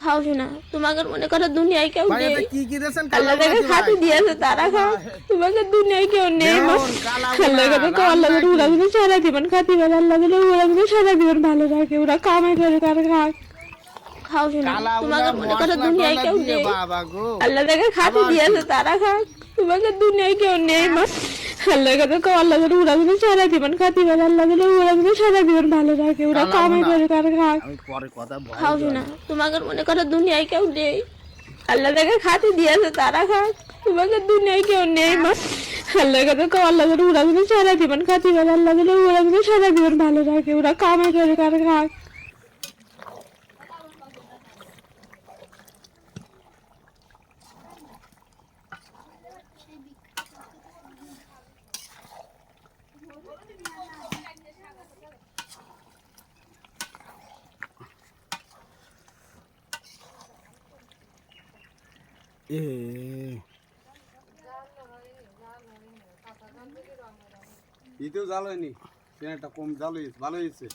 খাও শোনা, তোমাকে মনে করো দুনিয়ায় কেউ ভাই নেই। এটা কি কি দেন আল্লাহ কালা তাকে খাতে দিয়েছে তারা খাও, তোমাকে দুনিয়ায় কেউ নেই। আল্লাহ কথা তো আল্লাহ ওরা কিন্তু সারা জীবন খাতে পারে, আল্লাহ দিলে ওরা কিন্তু সারা জীবন ভালো থাকে, ওরা কামাই করে তার খাক। খাও শোনা, তোমাকে মনে করো দুনিয়ায় কেউ নেই। বাবা গো আল্লাহ তাকে খাতে দিয়েছে তারা খাক, তোমাকে দুনিয়ায় কেউ নেই। আল্লাহ কথা তো আল্লাহ দিলে ওরা কিন্তু সারা জীবন খাতে পারে, আল্লাহ দিলে ওরা কিন্তু সারা জীবন ভালো থাকে, ওরা কামাই করে তার খাক। আমি পরে কথা খাও শোনা, তোমাকে মনে করো দুনিয়ায় কেউ নেই। আল্লাহ তাকে খাতে দিয়েছে তারা খাক, তোমাকে দুনিয়ায় কেউ নেই। আল্লাহ কথা তো আল্লাহ দিলে ওরা কিন্তু সারা জীবন খাতে পারে, আল্লাহ দিলে ওরা কিন্তু সারা জীবন ভালো থাকে, ওরা কামাই করে তার খাক। এতেও জাল হয়নি, একটা কম জাল হয়েছে, ভালো হয়েছে।